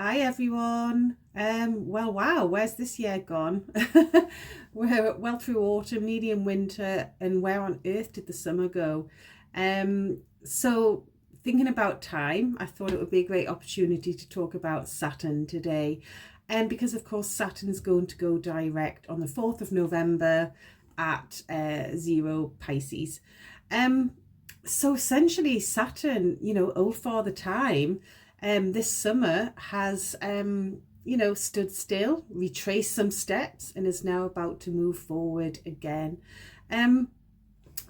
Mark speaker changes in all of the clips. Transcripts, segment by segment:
Speaker 1: Hi everyone. Well, wow, where's this year gone? We're well through autumn, nearly in winter, and where on earth did the summer go? So thinking about time, I thought it would be a great opportunity to talk about Saturn today. And because of course Saturn's going to go direct on the 4th of November at 0 Pisces. So essentially Saturn, old Father Time, this summer has stood still, retraced some steps, and is now about to move forward again. And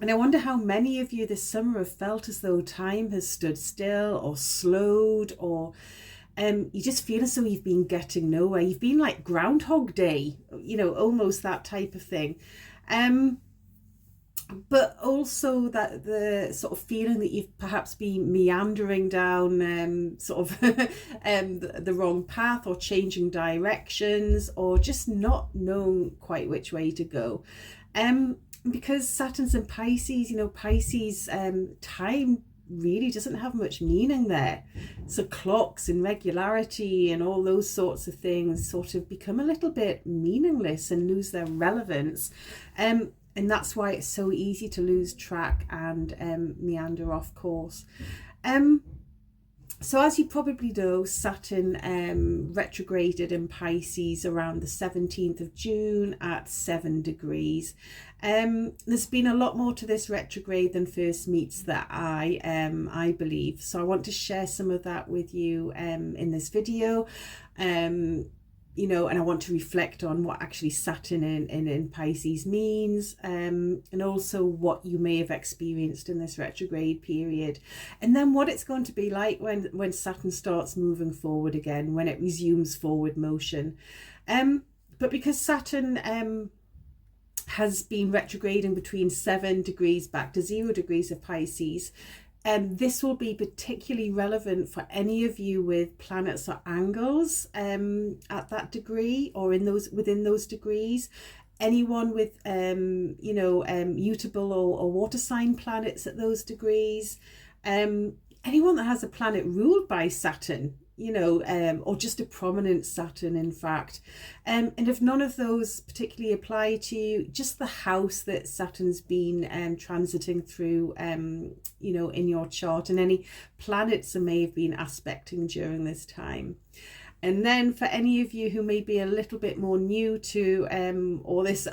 Speaker 1: I wonder how many of you this summer have felt as though time has stood still or slowed, or you just feel as though you've been getting nowhere. You've been like Groundhog Day, almost that type of thing. But also that the sort of feeling that you've perhaps been meandering down the wrong path, or changing directions, or just not knowing quite which way to go. Because Saturn's in Pisces, Pisces time really doesn't have much meaning there. So clocks and regularity and all those sorts of things sort of become a little bit meaningless and lose their relevance. And that's why it's so easy to lose track and meander off course. So as you probably know, Saturn retrograded in Pisces around the 17th of June at 7 degrees. There's been a lot more to this retrograde than first meets the eye, I believe. So I want to share some of that with you in this video. And I want to reflect on what actually Saturn in Pisces means, and also what you may have experienced in this retrograde period, and then what it's going to be like when Saturn starts moving forward again, when it resumes forward motion. But because Saturn has been retrograding between 7 degrees back to 0 degrees of Pisces, this will be particularly relevant for any of you with planets or angles at that degree, or within those degrees. Anyone with mutable or water sign planets at those degrees. Anyone that has a planet ruled by Saturn, or just a prominent Saturn, in fact. And if none of those particularly apply to you, just the house that Saturn's been transiting through, in your chart, and any planets that may have been aspecting during this time. And then for any of you who may be a little bit more new to all this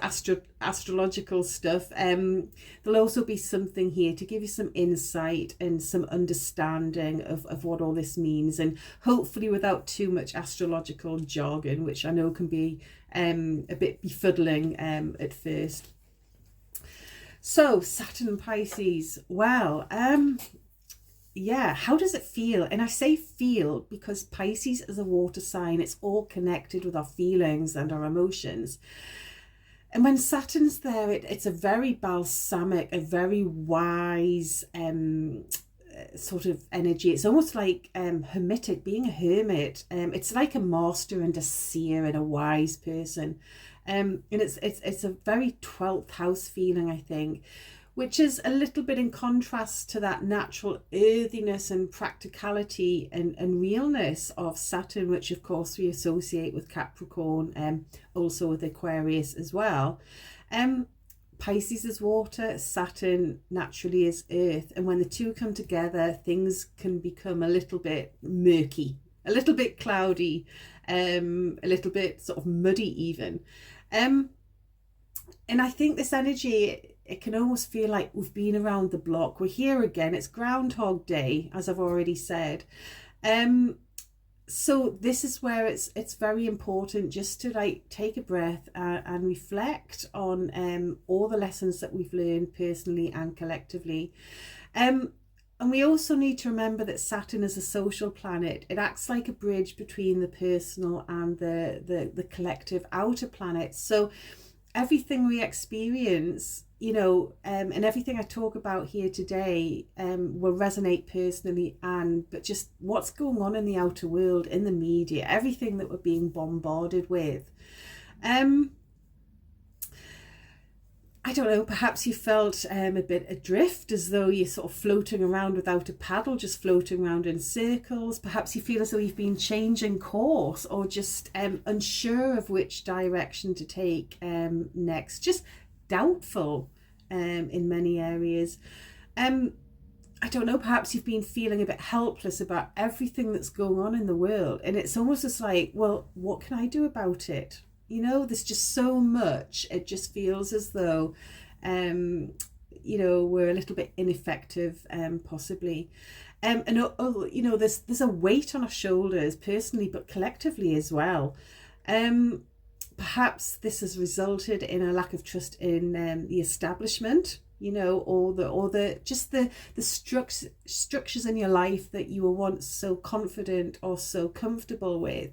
Speaker 1: astrological stuff, there'll also be something here to give you some insight and some understanding of what all this means, and hopefully without too much astrological jargon, which I know can be a bit befuddling at first. So Saturn Pisces, well, yeah, how does it feel? And I say feel because Pisces is a water sign. It's all connected with our feelings and our emotions. And when Saturn's there, it's a very balsamic, a very wise sort of energy. It's almost like hermitic, being a hermit. It's like a master and a seer and a wise person. And it's a very 12th house feeling, I think, which is a little bit in contrast to that natural earthiness and practicality and realness of Saturn, which of course we associate with Capricorn, and also with Aquarius as well. Pisces is water, Saturn naturally is earth, and when the two come together, things can become a little bit murky, a little bit cloudy, a little bit sort of muddy even. And I think this energy, it can almost feel like we've been around the block. We're here again. It's Groundhog Day, as I've already said. So this is where it's very important just to take a breath and reflect on all the lessons that we've learned personally and collectively. And we also need to remember that Saturn is a social planet. It acts like a bridge between the personal and the collective outer planets. So everything we experience, and everything I talk about here today will resonate personally, but just what's going on in the outer world, in the media, everything that we're being bombarded with. I don't know, perhaps you felt a bit adrift, as though you're sort of floating around without a paddle, just floating around in circles. Perhaps you feel as though you've been changing course, or just unsure of which direction to take next, just doubtful in many areas. I don't know, perhaps you've been feeling a bit helpless about everything that's going on in the world, and it's almost just like, well, what can I do about it? You know, there's just so much. It just feels as though, we're a little bit ineffective, possibly. There's a weight on our shoulders personally, but collectively as well. Perhaps this has resulted in a lack of trust in the establishment, or the structures in your life that you were once so confident or so comfortable with.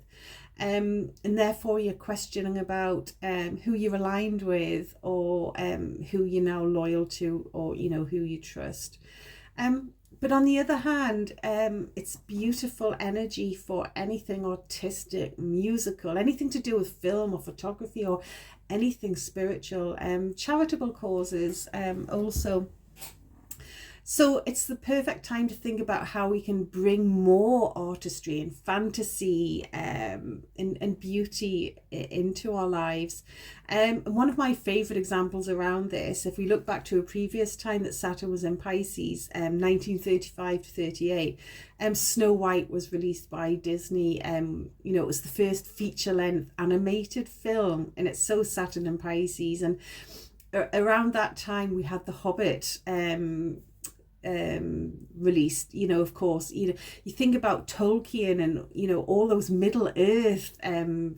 Speaker 1: And therefore you're questioning about who you're aligned with, or who you're now loyal to, or who you trust. But on the other hand, it's beautiful energy for anything artistic, musical, anything to do with film or photography, or anything spiritual, charitable causes also. So it's the perfect time to think about how we can bring more artistry and fantasy and beauty into our lives. And one of my favourite examples around this, if we look back to a previous time that Saturn was in Pisces, 1935 to 38, Snow White was released by Disney. It was the first feature-length animated film, and it's so Saturn and Pisces. And around that time we had The Hobbit released, of course. You think about Tolkien and all those Middle Earth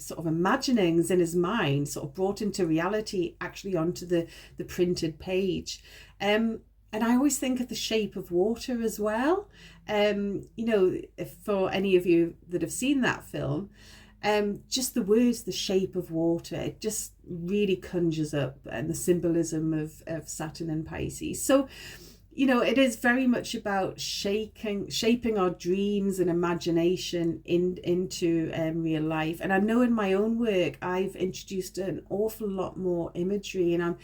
Speaker 1: sort of imaginings in his mind, sort of brought into reality, actually onto the printed page. And I always think of The Shape of Water as well. If for any of you that have seen that film, just the words "the shape of water," it just really conjures up and the symbolism of Saturn and Pisces. So it is very much about shaping our dreams and imagination into real life. And I know in my own work, I've introduced an awful lot more imagery, and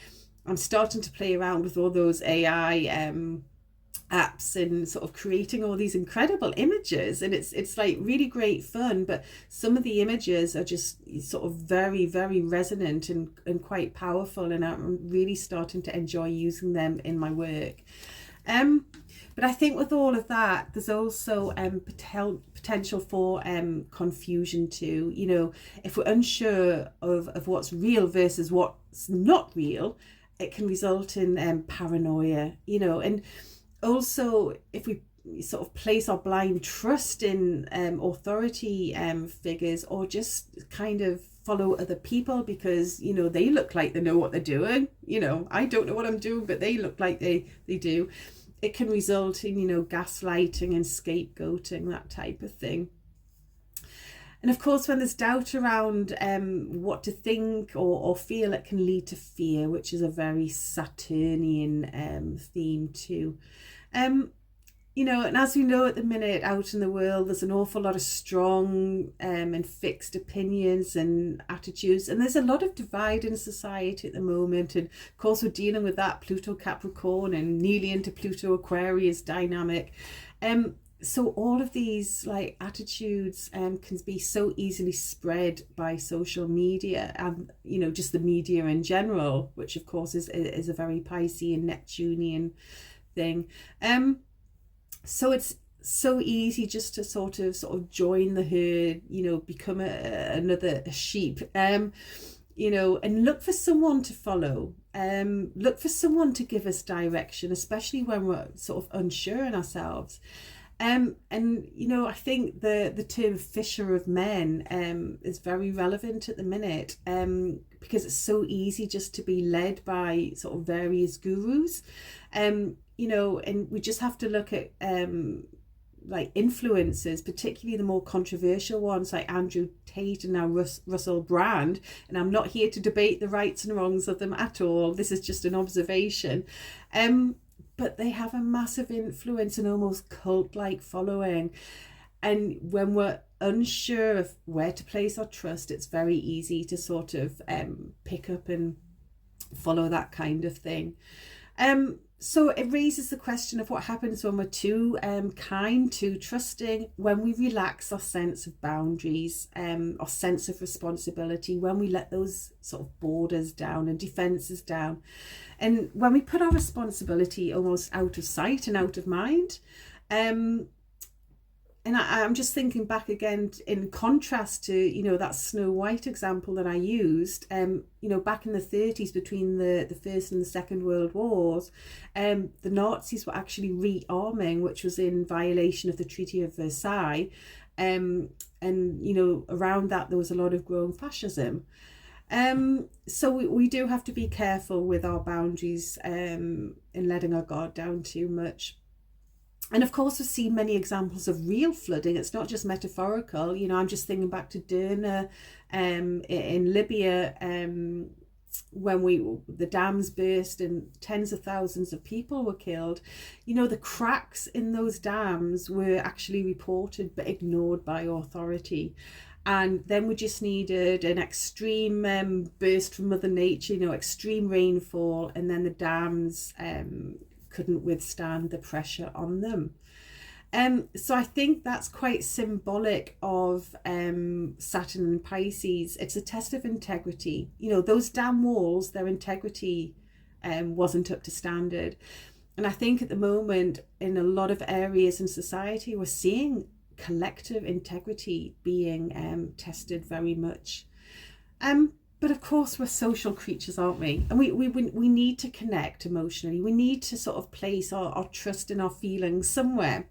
Speaker 1: I'm starting to play around with all those AI apps and sort of creating all these incredible images. And it's like really great fun, but some of the images are just sort of very, very resonant and quite powerful. And I'm really starting to enjoy using them in my work. But I think with all of that, there's also potential for confusion too. If we're unsure of what's real versus what's not real, it can result in paranoia, and also if we sort of place our blind trust in authority figures, or just kind of follow other people because they look like they know what they're doing. I don't know what I'm doing, but they look like they do. It can result in gaslighting and scapegoating, that type of thing. And of course, when there's doubt around what to think or feel, it can lead to fear, which is a very Saturnian theme too. And as we know at the minute out in the world, there's an awful lot of strong and fixed opinions and attitudes, and there's a lot of divide in society at the moment. And of course, we're dealing with that Pluto Capricorn and nearly into Pluto Aquarius dynamic. So all of these attitudes can be so easily spread by social media, and just the media in general, which of course is a very Piscean Neptunian thing. So it's so easy just to sort of join the herd, become another sheep, and look for someone to follow, look for someone to give us direction, especially when we're sort of unsure in ourselves. And I think the term fisher of men is very relevant at the minute, because it's so easy just to be led by sort of various gurus. And we just have to look at influencers, particularly the more controversial ones like Andrew Tate and now Russell Brand. And I'm not here to debate the rights and wrongs of them at all. This is just an observation. But they have a massive influence and almost cult-like following. And when we're unsure of where to place our trust, it's very easy to sort of pick up and follow that kind of thing. So it raises the question of what happens when we're too kind, too trusting, when we relax our sense of boundaries, our sense of responsibility, when we let those sort of borders down and defenses down, and when we put our responsibility almost out of sight and out of mind. And I'm just thinking back again in contrast to, you know, that Snow White example that I used, you know, back in the 30s between the First and the Second World Wars, the Nazis were actually rearming, which was in violation of the Treaty of Versailles. And, you know, around that, there was a lot of growing fascism. So we do have to be careful with our boundaries in letting our guard down too much. And of course, we've seen many examples of real flooding. It's not just metaphorical. You know, I'm just thinking back to Derna in Libya, when the dams burst and tens of thousands of people were killed. You know, the cracks in those dams were actually reported but ignored by authority. And then we just needed an extreme burst from Mother Nature, you know, extreme rainfall, and then the dams couldn't withstand the pressure on them. So I think that's quite symbolic of Saturn and Pisces. It's a test of integrity. You know, those dam walls, their integrity wasn't up to standard. And I think at the moment, in a lot of areas in society, we're seeing collective integrity being tested very much. But of course, we're social creatures, aren't we? And we need to connect emotionally. We need to sort of place our trust in our feelings somewhere.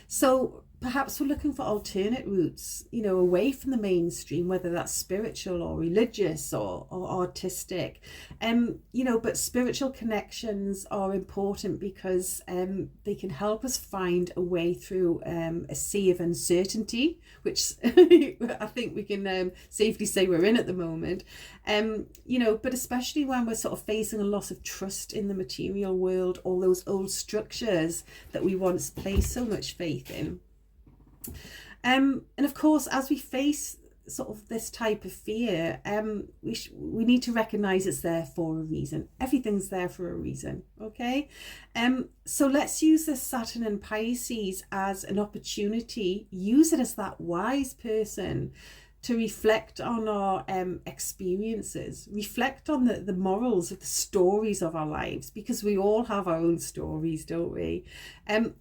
Speaker 1: So perhaps we're looking for alternate routes, you know, away from the mainstream, whether that's spiritual or religious or artistic. You know, but spiritual connections are important because they can help us find a way through a sea of uncertainty, which I think we can safely say we're in at the moment. You know, but especially when we're sort of facing a loss of trust in the material world, all those old structures that we once placed so much faith in. And of course, as we face sort of this type of fear, we need to recognize it's there for a reason. Everything's there for a reason, okay? So let's use this Saturn and Pisces as an opportunity. Use it as that wise person to reflect on our experiences, reflect on the morals of the stories of our lives, because we all have our own stories, don't we?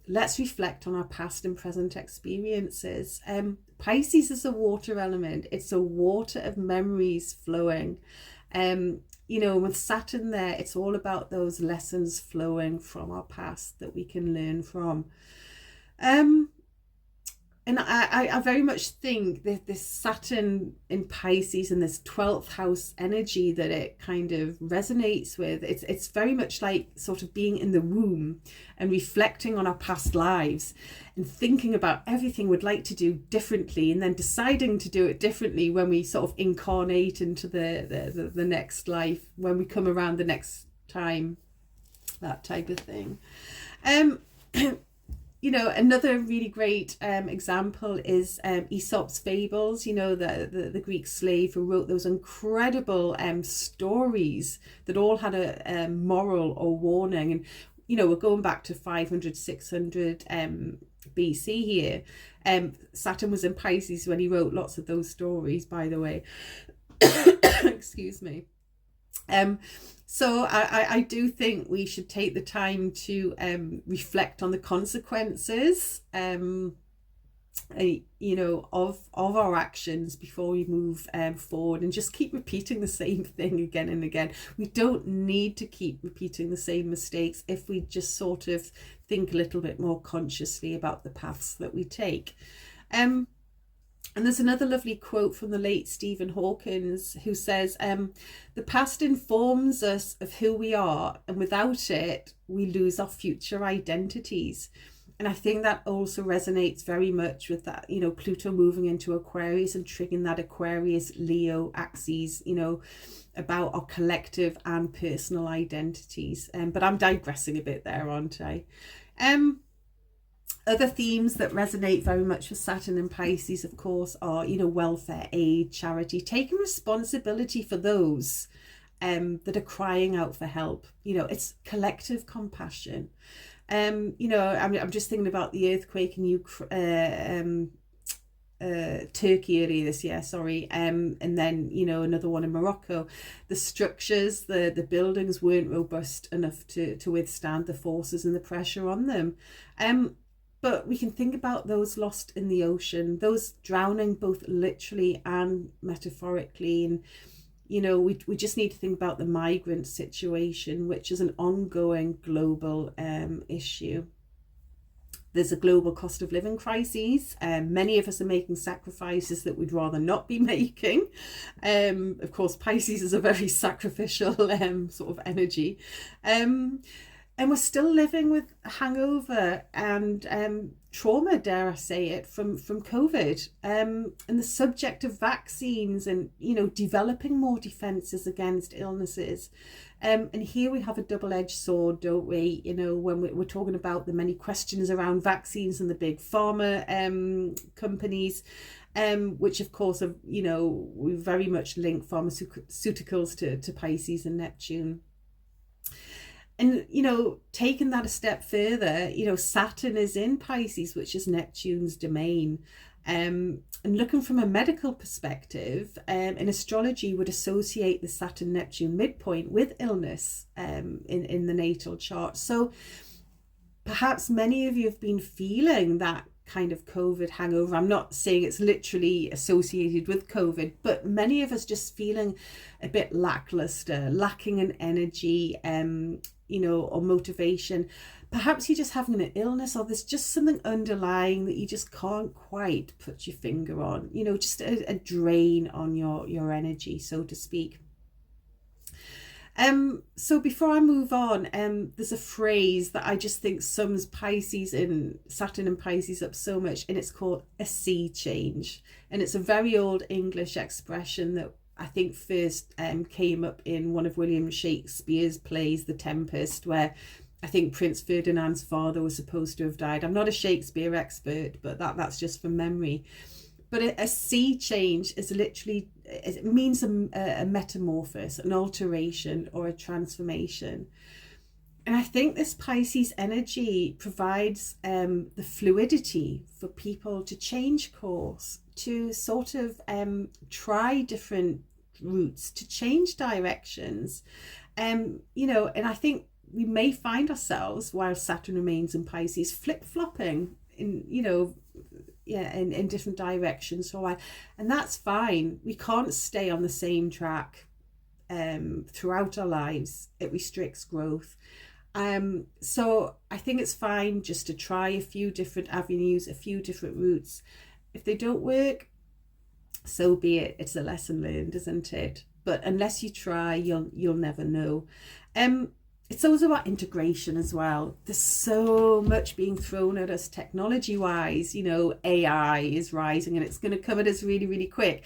Speaker 1: Let's reflect on our past and present experiences. Pisces is a water element. It's a water of memories flowing. You know, with Saturn there, it's all about those lessons flowing from our past that we can learn from. And I very much think that this Saturn in Pisces and this 12th house energy that it kind of resonates with, it's very much like sort of being in the womb and reflecting on our past lives and thinking about everything we'd like to do differently, and then deciding to do it differently when we sort of incarnate into the next life, when we come around the next time, that type of thing. You know, another really great example is Aesop's fables. You know, the Greek slave who wrote those incredible stories that all had a moral or warning. And, you know, we're going back to 500, 600 BC here. Saturn was in Pisces when he wrote lots of those stories, by the way. Excuse me. So I do think we should take the time to reflect on the consequences, you know, of our actions before we move forward, and just keep repeating the same thing again and again. We don't need to keep repeating the same mistakes if we just sort of think a little bit more consciously about the paths that we take. And there's another lovely quote from the late Stephen Hawkins, who says, the past informs us of who we are, and without it, we lose our future identities. And I think that also resonates very much with that, you know, Pluto moving into Aquarius and triggering that Aquarius Leo axis, you know, about our collective and personal identities. But I'm digressing a bit there, aren't I? Other themes that resonate very much with Saturn and Pisces, of course, are, you know, welfare, aid, charity, taking responsibility for those that are crying out for help. It's collective compassion. I'm just thinking about the earthquake in Turkey earlier this year, and then another one in Morocco. The structures, the buildings weren't robust enough to withstand the forces and the pressure on them. But we can think about those lost in the ocean, those drowning both literally and metaphorically. And we just need to think about the migrant situation, which is an ongoing global issue. There's a global cost of living crisis. Many of us are making sacrifices that we'd rather not be making. Of course, Pisces is a very sacrificial sort of energy. And we're still living with hangover and trauma, dare I say it, from COVID. And the subject of vaccines and, developing more defences against illnesses. And here we have a double-edged sword, don't we? When we're talking about the many questions around vaccines and the big pharma companies, which of course are, we very much link pharmaceuticals to Pisces and Neptune. And, taking that a step further, Saturn is in Pisces, which is Neptune's domain. And looking from a medical perspective, in astrology would associate the Saturn-Neptune midpoint with illness in the natal chart. So perhaps many of you have been feeling that kind of COVID hangover. I'm not saying it's literally associated with COVID, but many of us just feeling a bit lackluster, lacking in energy, or motivation. Perhaps you're just having an illness, or there's just something underlying that you just can't quite put your finger on, just a drain on your energy, so to speak. So before I move on, there's a phrase that I just think sums Pisces and Saturn and Pisces up so much, and it's called a sea change. And it's a very old English expression that I think first came up in one of William Shakespeare's plays, The Tempest, where I think Prince Ferdinand's father was supposed to have died. I'm not a Shakespeare expert, but that's just from memory. But a sea change is literally, it means a metamorphosis, an alteration or a transformation. And I think this Pisces energy provides the fluidity for people to change course, to sort of try different routes, to change directions. And I think we may find ourselves, while Saturn remains in Pisces, flip-flopping in different directions for a while. And that's fine. We can't stay on the same track throughout our lives. It restricts growth. So I think it's fine just to try a few different avenues, a few different routes. If they don't work, so be it. It's a lesson learned, isn't it? But unless you try, you'll never know. It's also about integration as well. There's so much being thrown at us technology-wise. AI is rising and it's going to come at us really, really quick.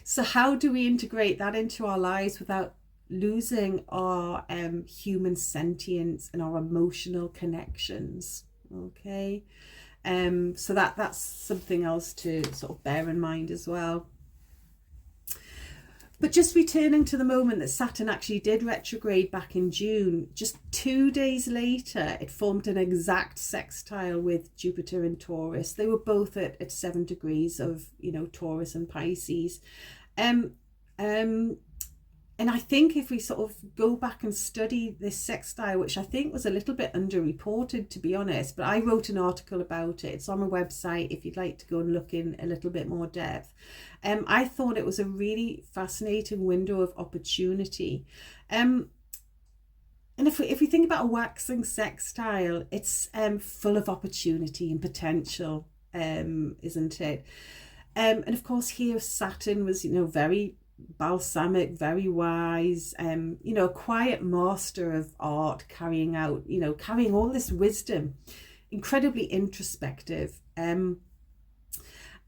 Speaker 1: So how do we integrate that into our lives without losing our human sentience and our emotional connections? Okay. So that's something else to sort of bear in mind as well. But just returning to the moment that Saturn actually did retrograde back in June, just 2 days later, it formed an exact sextile with Jupiter in Taurus. They were both at 7 degrees of, Taurus and Pisces. And I think if we sort of go back and study this sextile, which I think was a little bit underreported, to be honest, but I wrote an article about it. It's on my website if you'd like to go and look in a little bit more depth. I thought it was a really fascinating window of opportunity. And if we think about a waxing sextile, it's full of opportunity and potential, isn't it? And of course here Saturn was, very balsamic, very wise, a quiet master of art, carrying all this wisdom, incredibly introspective.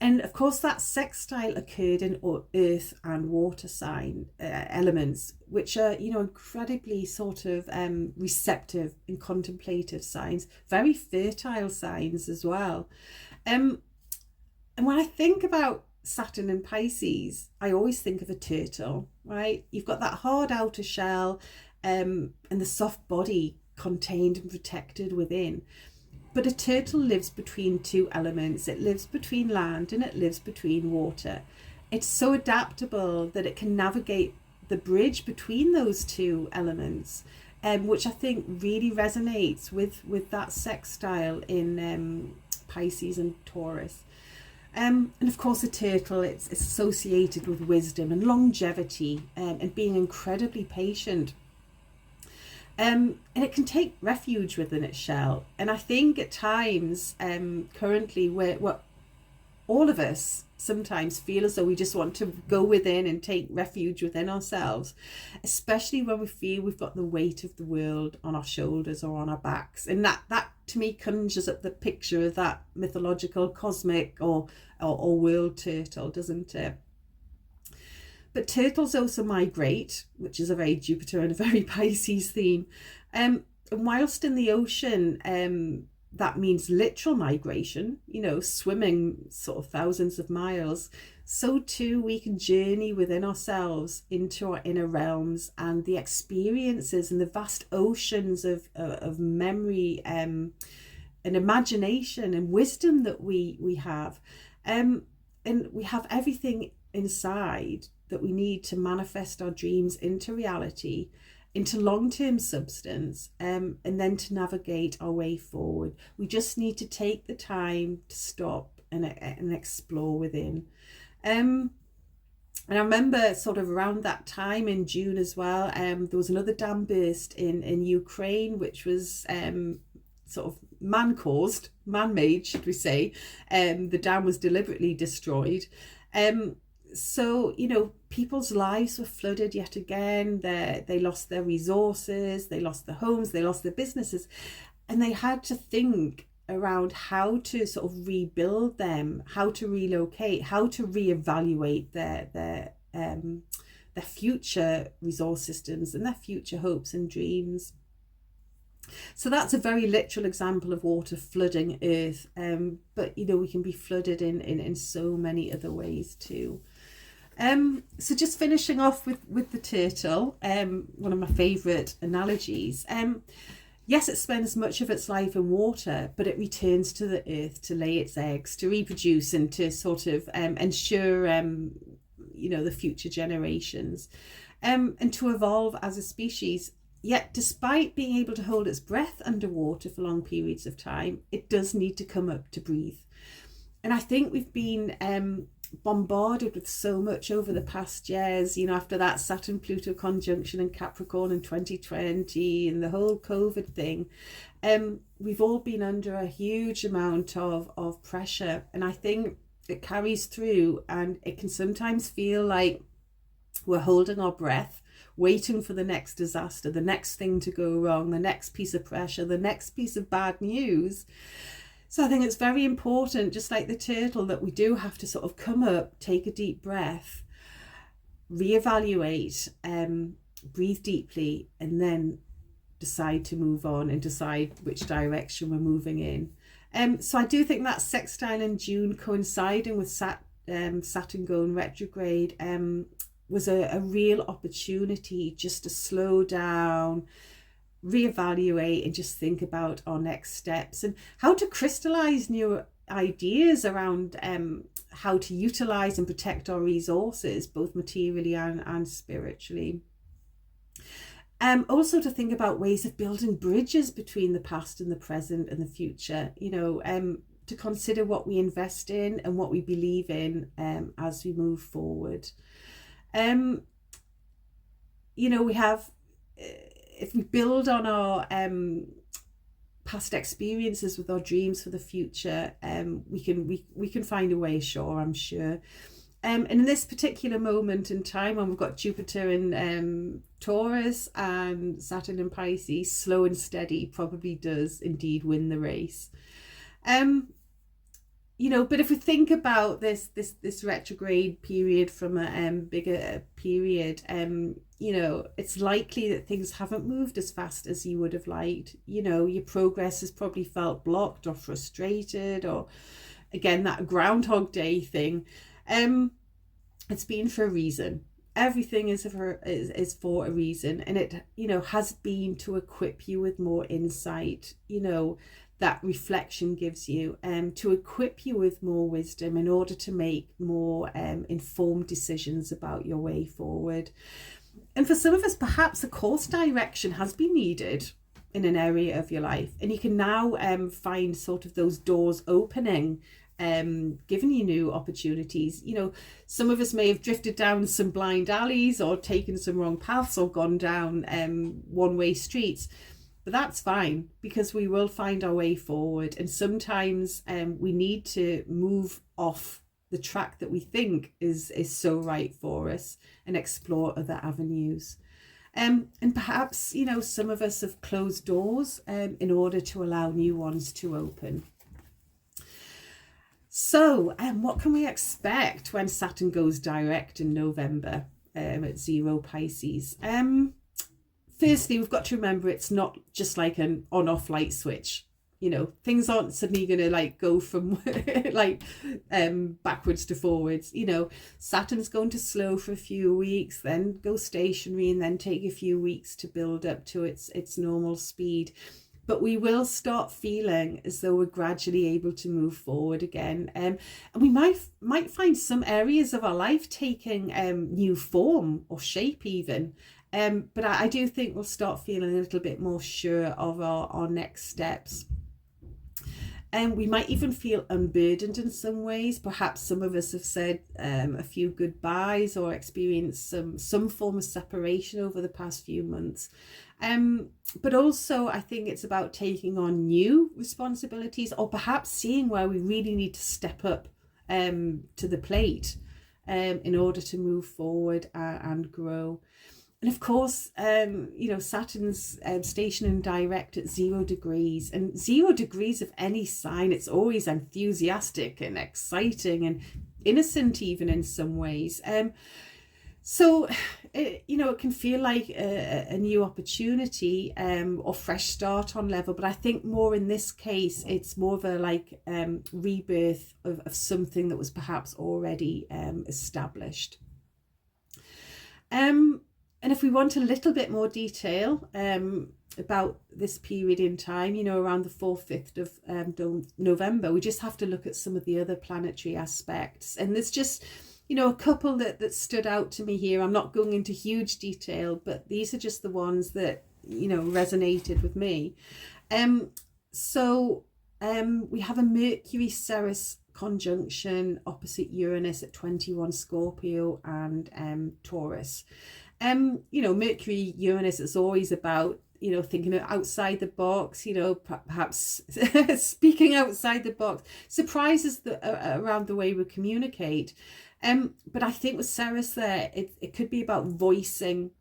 Speaker 1: And of course that sextile occurred in earth and water sign elements, which are, incredibly sort of receptive and contemplative signs, very fertile signs as well. And when I think about Saturn in Pisces, I always think of a turtle, right? You've got that hard outer shell, and the soft body contained and protected within. But a turtle lives between two elements. It lives between land and it lives between water. It's so adaptable that it can navigate the bridge between those two elements, which I think really resonates with that sextile in Pisces and Taurus. And of course, a turtle, it's associated with wisdom and longevity, and being incredibly patient. And it can take refuge within its shell. And I think at times, currently, where all of us sometimes feel as though we just want to go within and take refuge within ourselves, especially when we feel we've got the weight of the world on our shoulders or on our backs. And that to me conjures up the picture of that mythological cosmic or world turtle, doesn't it? But turtles also migrate, which is a very Jupiter and a very Pisces theme. And whilst in the ocean, that means literal migration, swimming sort of thousands of miles. So too, we can journey within ourselves into our inner realms and the experiences and the vast oceans of memory and imagination and wisdom that we have. And we have everything inside that we need to manifest our dreams into reality, into long-term substance, and then to navigate our way forward. We just need to take the time to stop and explore within. And I remember sort of around that time in June as well, there was another dam burst in Ukraine, which was sort of man-made, should we say. The dam was deliberately destroyed. So, people's lives were flooded yet again. They lost their resources, they lost their homes, they lost their businesses. And they had to think around how to sort of rebuild them, how to relocate, how to reevaluate their future resource systems and their future hopes and dreams. So that's a very literal example of water flooding Earth. But, we can be flooded in so many other ways too. So just finishing off with the turtle, one of my favourite analogies. Yes, it spends much of its life in water, but it returns to the earth to lay its eggs, to reproduce and to sort of ensure, the future generations, and to evolve as a species. Yet, despite being able to hold its breath underwater for long periods of time, it does need to come up to breathe. And I think we've been bombarded with so much over the past years, after that Saturn-Pluto conjunction in Capricorn in 2020 and the whole COVID thing. We've all been under a huge amount of pressure, and I think it carries through, and it can sometimes feel like we're holding our breath, waiting for the next disaster, the next thing to go wrong, the next piece of pressure, the next piece of bad news. So I think it's very important, just like the turtle, that we do have to sort of come up, take a deep breath, reevaluate, breathe deeply, and then decide to move on and decide which direction we're moving in. So I do think that sextile in June coinciding with Saturn going retrograde was a real opportunity just to slow down, reevaluate, and just think about our next steps and how to crystallize new ideas around how to utilize and protect our resources, both materially and spiritually. Also to think about ways of building bridges between the past and the present and the future, to consider what we invest in and what we believe in as we move forward. We have, if we build on our past experiences with our dreams for the future, we can find a way, sure, I'm sure. And in this particular moment in time, when we've got Jupiter in Taurus and Saturn in Pisces, slow and steady probably does indeed win the race. But if we think about this retrograde period from a bigger period, it's likely that things haven't moved as fast as you would have liked. Your progress has probably felt blocked or frustrated, or again, that Groundhog Day thing. It's been for a reason. Everything is for a reason, and it, you know, has been to equip you with more insight, you know, that reflection gives you, to equip you with more wisdom in order to make more informed decisions about your way forward. And for some of us, perhaps a course direction has been needed in an area of your life, and you can now find sort of those doors opening, giving you new opportunities. You know, some of us may have drifted down some blind alleys or taken some wrong paths or gone down one-way streets. But that's fine, because we will find our way forward. And sometimes we need to move off the track that we think is so right for us and explore other avenues. And perhaps, you know, some of us have closed doors in order to allow new ones to open. So what can we expect when Saturn goes direct in November at 0 Pisces? Firstly, we've got to remember it's not just like an on-off light switch. You know, things aren't suddenly going to like go from like backwards to forwards. You know, Saturn's going to slow for a few weeks, then go stationary, and then take a few weeks to build up to its normal speed. But we will start feeling as though we're gradually able to move forward again. And we might find some areas of our life taking new form or shape even. But I do think we'll start feeling a little bit more sure of our next steps. And we might even feel unburdened in some ways. Perhaps some of us have said a few goodbyes or experienced some form of separation over the past few months. But also I think it's about taking on new responsibilities, or perhaps seeing where we really need to step up to the plate in order to move forward and grow. And of course, you know, Saturn's stationing direct at 0 degrees, and 0 degrees of any sign, it's always enthusiastic and exciting and innocent even in some ways. So, you know, it can feel like a new opportunity or fresh start on level. But I think more in this case, it's more of a like rebirth of something that was perhaps already established. And if we want a little bit more detail about this period in time, you know, around the 4th, 5th of November, we just have to look at some of the other planetary aspects. And there's just, you know, a couple that stood out to me here. I'm not going into huge detail, but these are just the ones that, you know, resonated with me. So we have a Mercury-Ceres conjunction opposite Uranus at 21 Scorpio and Taurus. You know, Mercury, Uranus is always about, you know, thinking outside the box, you know, perhaps speaking outside the box, surprises around the way we communicate. But I think with Ceres there, it could be about voicing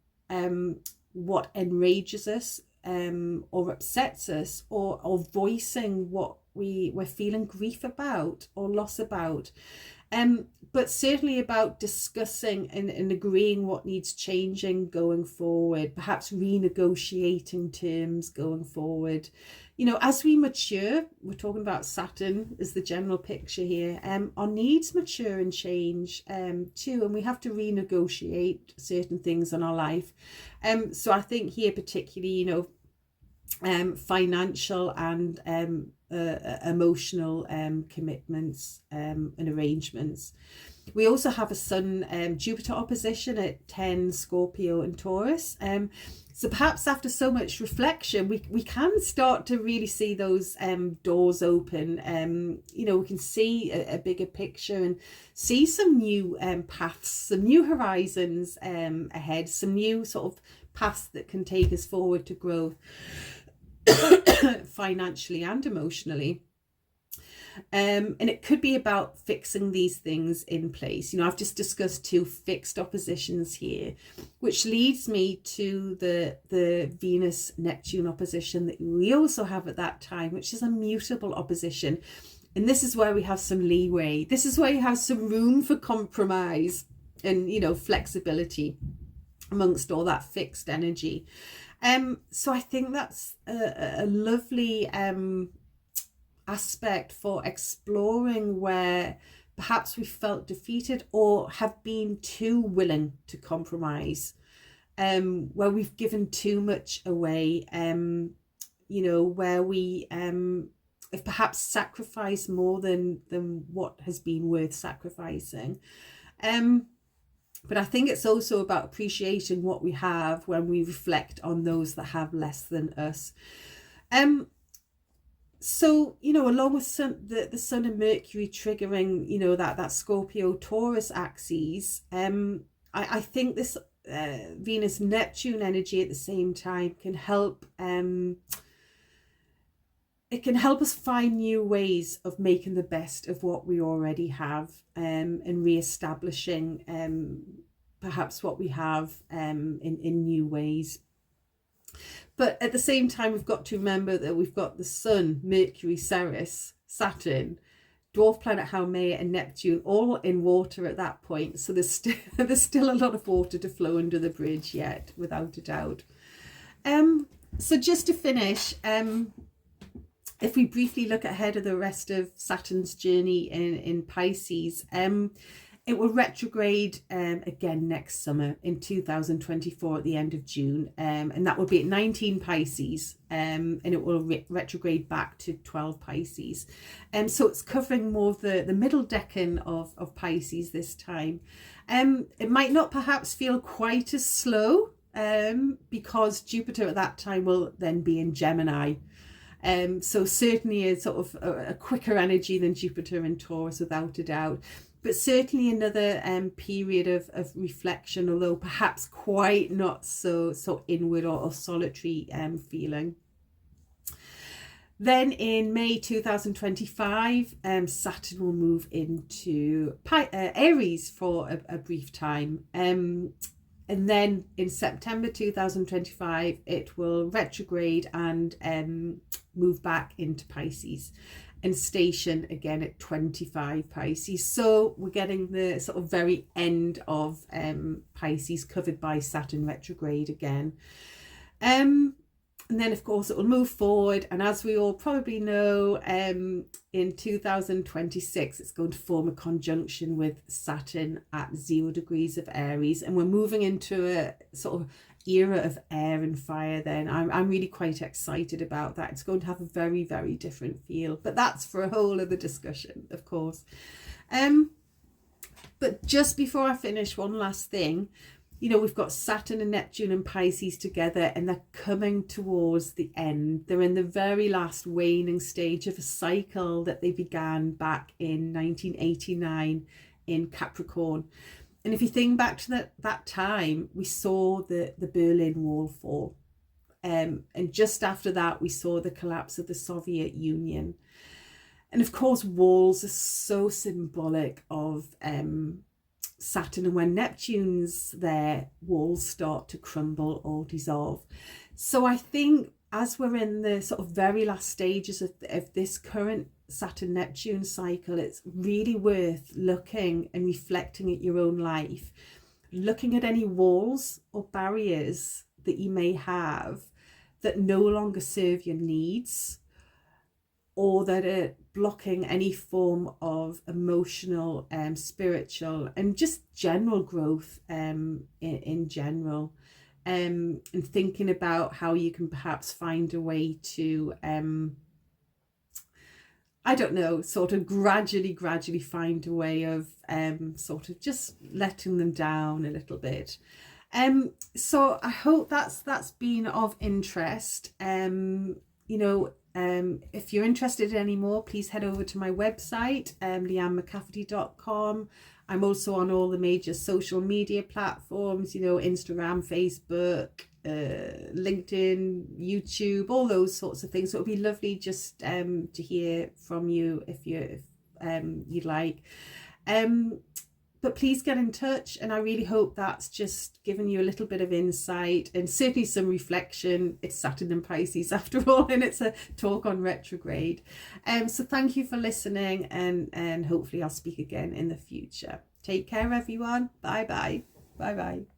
Speaker 1: what enrages us or upsets us, or voicing what we're feeling grief about or loss about. But certainly about discussing and agreeing what needs changing going forward, perhaps renegotiating terms going forward. You know, as we mature, we're talking about Saturn as the general picture here, our needs mature and change too, and we have to renegotiate certain things in our life. So I think here particularly, you know, financial and emotional commitments and arrangements. We also have a Sun Jupiter opposition at 10 Scorpio and Taurus. So perhaps after so much reflection, we can start to really see those doors open. You know, we can see a bigger picture and see some new paths, some new horizons ahead, some new sort of paths that can take us forward to growth. Financially and emotionally. And it could be about fixing these things in place. You know, I've just discussed 2 fixed oppositions here, which leads me to the Venus-Neptune opposition that we also have at that time, which is a mutable opposition. And this is where we have some leeway. This is where you have some room for compromise and, you know, flexibility amongst all that fixed energy. So I think that's a lovely aspect for exploring where perhaps we felt defeated or have been too willing to compromise, where we've given too much away, you know, where we have perhaps sacrificed more than what has been worth sacrificing. But I think it's also about appreciating what we have when we reflect on those that have less than us. So, you know, along with the Sun and Mercury triggering, you know, that Scorpio Taurus axes, I think this Venus Neptune energy at the same time can help. It can help us find new ways of making the best of what we already have, and re-establishing perhaps what we have in new ways. But at the same time, we've got to remember that we've got the Sun, Mercury, Ceres, Saturn, dwarf planet Mayo, and Neptune all in water at that point. So there's still a lot of water to flow under the bridge yet, without a doubt. So just to finish, if we briefly look ahead of the rest of Saturn's journey in Pisces, it will retrograde again next summer in 2024 at the end of June, and that will be at 19 Pisces, and it will retrograde back to 12 Pisces. So it's covering more of the middle decan of Pisces this time. It might not perhaps feel quite as slow, because Jupiter at that time will then be in Gemini. So certainly a sort of a quicker energy than Jupiter in Taurus, without a doubt. But certainly another period of reflection, although perhaps quite not so inward or solitary feeling. Then in May 2025, Saturn will move into Aries for a brief time. And then in September 2025, it will retrograde and move back into Pisces and station again at 25 Pisces. So we're getting the sort of very end of Pisces covered by Saturn retrograde again. And then of course it will move forward, and as we all probably know, in 2026 it's going to form a conjunction with Saturn at 0 degrees of Aries, and we're moving into a sort of era of air and fire then. I'm really quite excited about that. It's going to have a very, very different feel, but that's for a whole other discussion, of course. But just before I finish, one last thing. You know, we've got Saturn and Neptune and Pisces together, and they're coming towards the end. They're in the very last waning stage of a cycle that they began back in 1989 in Capricorn. And if you think back to that time, we saw the Berlin Wall fall. And just after that, we saw the collapse of the Soviet Union. And of course, walls are so symbolic of Saturn, and when Neptune's there, walls start to crumble or dissolve. So I think as we're in the sort of very last stages of this current Saturn-Neptune cycle, it's really worth looking and reflecting at your own life, looking at any walls or barriers that you may have that no longer serve your needs, or that are blocking any form of emotional, spiritual, and just general growth in general. And thinking about how you can perhaps find a way to, I don't know, sort of gradually find a way of sort of just letting them down a little bit. So I hope that's been of interest. You know, if you're interested in any more, please head over to my website, LianneMcCafferty.com. I'm also on all the major social media platforms, you know, Instagram, Facebook, LinkedIn, YouTube, all those sorts of things. So it would be lovely just to hear from you if you'd like. But please get in touch, and I really hope that's just given you a little bit of insight and certainly some reflection. It's Saturn and Pisces after all, and it's a talk on retrograde. So thank you for listening, and hopefully I'll speak again in the future. Take care, everyone. Bye bye. Bye bye.